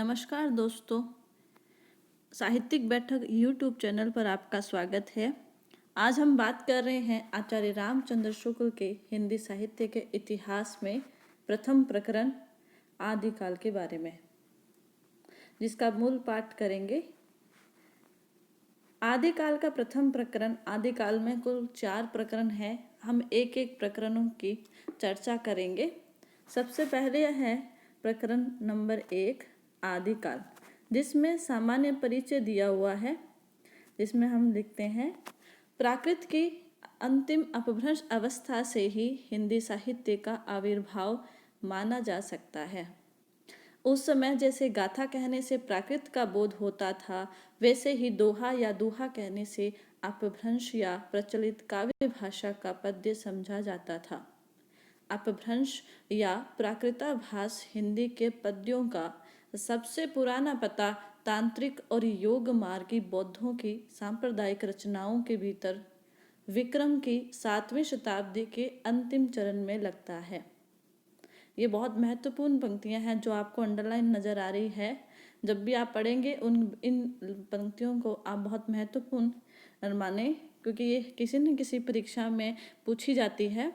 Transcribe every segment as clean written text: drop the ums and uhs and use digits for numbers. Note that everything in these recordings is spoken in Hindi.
नमस्कार दोस्तों, साहित्यिक बैठक यूट्यूब चैनल पर आपका स्वागत है। आज हम बात कर रहे हैं आचार्य रामचंद्र शुक्ल के हिंदी साहित्य के इतिहास में प्रथम प्रकरण आदिकाल के बारे में, जिसका मूल पाठ करेंगे। आदिकाल का प्रथम प्रकरण, आदिकाल में कुल 4 प्रकरण हैं। हम एक एक प्रकरणों की चर्चा करेंगे। सबसे पहले है प्रकरण नंबर 1 आदिकाल, जिसमें सामान्य परिचय दिया हुआ है, जिसमें हम लिखते हैं प्राकृत की अंतिम अपभ्रंश अवस्था से ही हिंदी साहित्य का आविर्भाव माना जा सकता है। उस समय जैसे गाथा कहने से प्राकृत का बोध होता था, वैसे ही दोहा या दूहा कहने से अपभ्रंश या प्रचलित काव्य भाषा का पद्य समझा जाता था। अपभ्रंश या प्राकृताभास हिंदी के पद्यों का सबसे पुराना पता तांत्रिक और योग मार्गी बौद्धों की सांप्रदायिक रचनाओं के भीतर विक्रम की 7वीं शताब्दी के अंतिम चरण में लगता है। ये बहुत महत्वपूर्ण पंक्तियां हैं जो आपको अंडरलाइन नजर आ रही है। जब भी आप पढ़ेंगे इन पंक्तियों को आप बहुत महत्वपूर्ण माने, क्योंकि ये किसी न किसी परीक्षा में पूछी जाती है।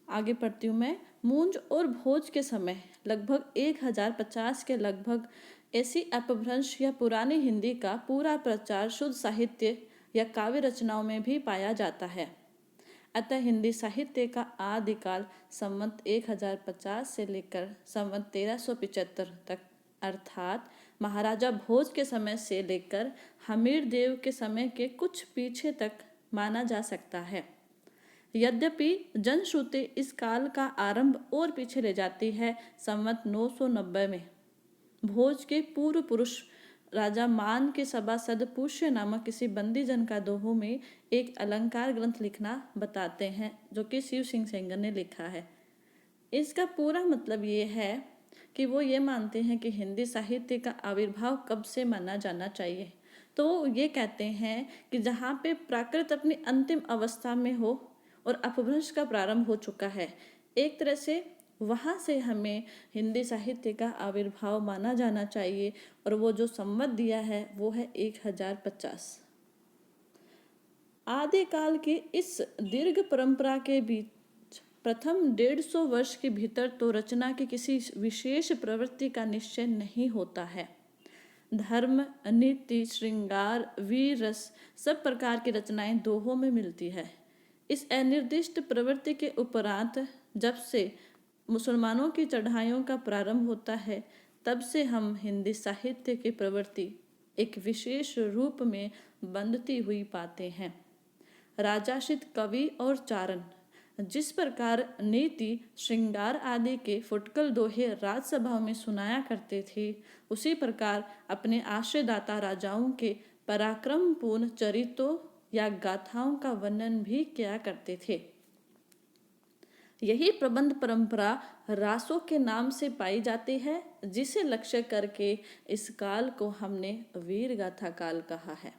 आगे पढ़ती हूँ मैं। मूंज और भोज के समय लगभग 1050 के लगभग ऐसी अपभ्रंश या पुरानी हिंदी का पूरा प्रचार शुद्ध साहित्य या काव्य रचनाओं में भी पाया जाता है। अतः हिंदी साहित्य का आदिकाल संवत 1050 से लेकर संवत 1375 तक, अर्थात महाराजा भोज के समय से लेकर हमीर देव के समय के कुछ पीछे तक माना जा सकता है। यद्यपि जनश्रुति इस काल का आरंभ और पीछे ले जाती है। संवत 990 में भोज के पूर्व पुरुष राजा मान के सभासद पुष्य नामक किसी बंदी जन का दोहों में एक अलंकार ग्रंथ लिखना बताते हैं, जो कि शिव सिंह सेंगर ने लिखा है। इसका पूरा मतलब ये है कि वो ये मानते हैं कि हिंदी साहित्य का आविर्भाव कब से माना जाना चाहिए। तो ये कहते हैं कि जहाँ पे प्राकृत अपनी अंतिम अवस्था में हो और अपभ्रंश का प्रारंभ हो चुका है, एक तरह से वहाँ से हमें हिंदी साहित्य का आविर्भाव माना जाना चाहिए। और वो जो संवत दिया है वो है 1050। आदिकाल की इस दीर्घ परंपरा के बीच प्रथम 150 वर्ष के भीतर तो रचना की किसी विशेष प्रवृत्ति का निश्चय नहीं होता है। धर्म, नीति, श्रृंगार, वीर रस सब प्रकार की रचनाएं दोहों में मिलती है। इस अनिर्दिष्ट प्रवृत्ति के उपरांत जब से मुसलमानों की चढ़ाइयों का प्रारंभ होता है, तब से हम हिंदी साहित्य की प्रवृत्ति एक विशेष रूप में बंधती हुई पाते हैं। राजाशित कवि और चारण जिस प्रकार नीति, श्रृंगार आदि के फुटकल दोहे राजसभाओं में सुनाया करते थे, उसी प्रकार अपने आश्रयदाता राजाओं के पराक्रमपूर्ण चरित्रों या गाथाओं का वर्णन भी किया करते थे। यही प्रबंध परंपरा रासों के नाम से पाई जाती है, जिसे लक्ष्य करके इस काल को हमने वीर गाथा काल कहा है।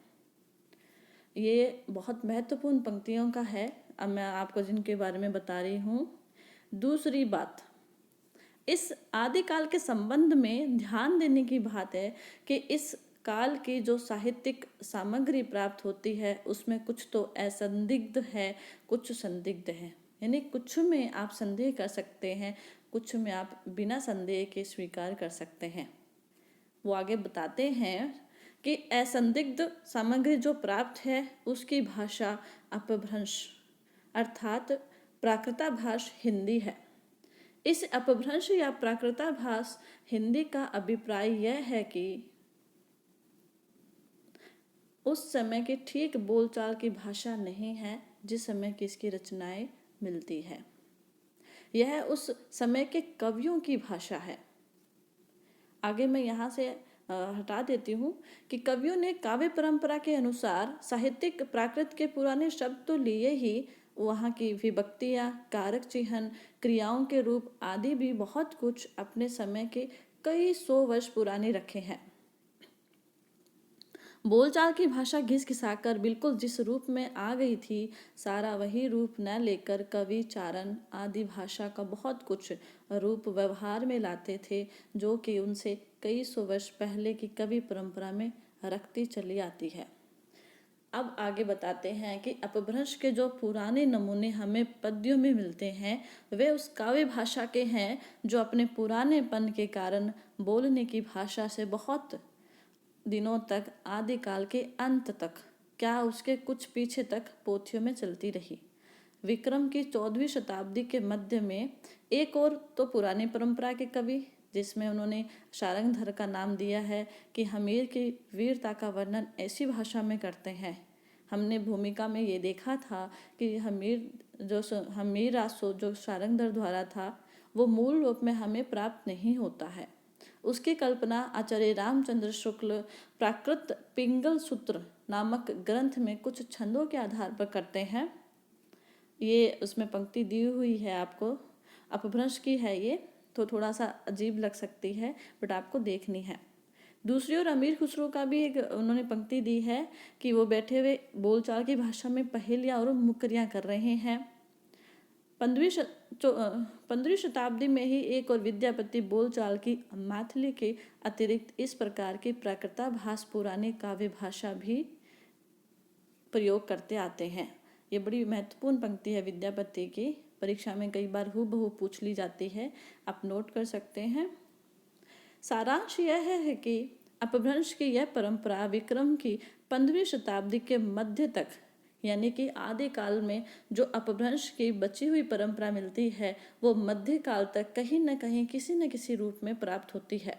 ये बहुत महत्वपूर्ण पंक्तियों का है। अब मैं आपको जिनके बारे में बता रही हूँ। दूसरी बात, इस आदिकाल के संबंध में ध्यान देने की बात है कि इस काल की जो साहित्यिक सामग्री प्राप्त होती है, उसमें कुछ तो असंदिग्ध है, कुछ संदिग्ध है। यानी कुछ में आप संदेह कर सकते हैं, कुछ में आप बिना संदेह के स्वीकार कर सकते हैं। वो आगे बताते हैं कि असंदिग्ध सामग्री जो प्राप्त है, उसकी भाषा अपभ्रंश अर्थात प्राकृताभास हिंदी है। इस अपभ्रंश या प्राकृताभास हिंदी का अभिप्राय यह है कि उस समय की ठीक बोलचाल की भाषा नहीं है जिस समय की इसकी रचनाएं मिलती है। यह उस समय के कवियों की भाषा है। आगे मैं यहाँ से हटा देती हूँ कि कवियों ने काव्य परंपरा के अनुसार साहित्यिक प्राकृत के पुराने शब्द तो लिए ही, वहाँ की विभक्तियाँ, कारक चिह्न, क्रियाओं के रूप आदि भी बहुत कुछ अपने समय के कई 100 वर्ष पुराने रखे हैं। बोलचाल की भाषा घिसघिसाकर बिल्कुल जिस रूप में आ गई थी, सारा वही रूप न लेकर कवि चारण आदि भाषा का बहुत कुछ रूप व्यवहार में लाते थे, जो कि उनसे कई सौ वर्ष पहले की कवि परंपरा में रखती चली आती है। अब आगे बताते हैं कि अपभ्रंश के जो पुराने नमूने हमें पद्यों में मिलते हैं, वे उस काव्य भाषा के हैं जो अपने पुरानेपन के कारण बोलने की भाषा से बहुत दिनों तक, आदिकाल के अंत तक, क्या उसके कुछ पीछे तक पोथियों में चलती रही। विक्रम की 14वीं शताब्दी के मध्य में एक और तो पुरानी परंपरा के कवि, जिसमें उन्होंने शारंगधर का नाम दिया है, कि हमीर की वीरता का वर्णन ऐसी भाषा में करते हैं। हमने भूमिका में ये देखा था कि हमीर रासो जो शारंगधर द्वारा था, वो मूल रूप में हमें प्राप्त नहीं होता है। उसकी कल्पना आचार्य रामचंद्र शुक्ल प्राकृत पिंगल सूत्र नामक ग्रंथ में कुछ छंदों के आधार पर करते हैं। ये उसमें पंक्ति दी हुई है आपको, अपभ्रंश की है ये, तो थोड़ा सा अजीब लग सकती है, बट आपको देखनी है। दूसरी ओर अमीर खुसरो का भी एक उन्होंने पंक्ति दी है कि वो बैठे हुए बोलचाल की भाषा में पहेलियाँ और मुक्करियाँ कर रहे हैं। 15वीं शताब्दी में ही एक और विद्यापति बोलचाल की मैथिली के अतिरिक्त इस प्रकार की प्राकृताभास पुरानी काव्य भाषा भी प्रयोग करते आते हैं। ये बड़ी महत्वपूर्ण पंक्ति है विद्यापति की, परीक्षा में कई बार हूबहू पूछ ली जाती है, आप नोट कर सकते हैं। सारांश यह है कि अपभ्रंश की यह परंपरा विक्रम की 15वीं शताब्दी के मध्य तक, यानी कि आदिकाल में जो अपभ्रंश की बची हुई परंपरा मिलती है, वो मध्यकाल तक कहीं न कहीं किसी न किसी रूप में प्राप्त होती है।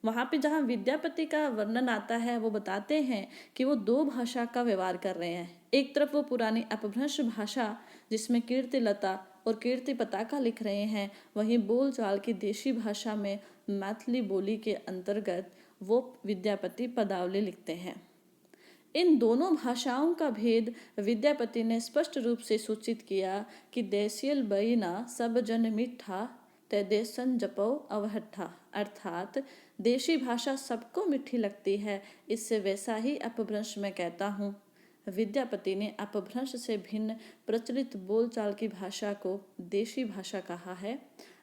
वहाँ पे जहाँ विद्यापति का वर्णन आता है, वो बताते हैं कि वो दो भाषा का व्यवहार कर रहे हैं। एक तरफ वो पुरानी अपभ्रंश भाषा जिसमें कीर्तिलता और कीर्ति पताका लिख रहे हैं, वहीं बोलचाल की देशी भाषा में मैथिली बोली के अंतर्गत वो विद्यापति पदावली लिखते हैं। इन दोनों भाषाओं का भेद विद्यापति ने स्पष्ट रूप से सूचित किया कि देसियल बईना सब जन मिठा ते देसन जपो अवहट्ठा, अर्थात देशी भाषा सबको मीठी लगती है, इससे वैसा ही अपभ्रंश मैं कहता हूँ। विद्यापति ने अपभ्रंश से भिन्न प्रचलित बोलचाल की भाषा को देशी भाषा कहा है,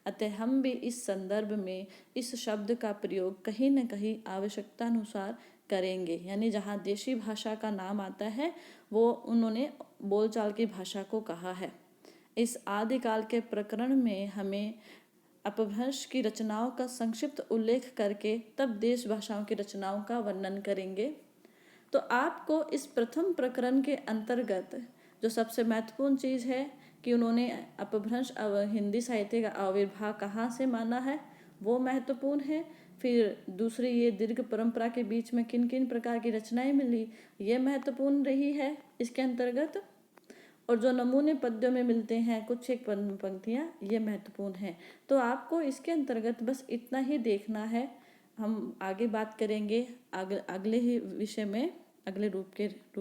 अतः हम भी इस संदर्भ में इस शब्द का प्रयोग कहीं न कहीं आवश्यकतानुसार करेंगे। यानी जहाँ देशी भाषा का नाम आता है, वो उन्होंने बोलचाल की भाषा को कहा है। इस आदिकाल के प्रकरण में हमें अपभ्रंश की रचनाओं का संक्षिप्त उल्लेख करके तब देश भाषाओं की रचनाओं का वर्णन करेंगे। तो आपको इस प्रथम प्रकरण के अंतर्गत जो सबसे महत्वपूर्ण चीज़ है कि उन्होंने अपभ्रंश हिंदी साहित्य का आविर्भाव कहाँ से माना है, वो महत्वपूर्ण है। फिर दूसरी, ये दीर्घ परंपरा के बीच में किन किन प्रकार की रचनाएं मिली, ये महत्वपूर्ण रही है इसके अंतर्गत। और जो नमूने पद्यों में मिलते हैं कुछ एक पंक्तियाँ, ये महत्वपूर्ण हैं। तो आपको इसके अंतर्गत बस इतना ही देखना है। हम आगे बात करेंगे अगले ही विषय में, अगले रूप के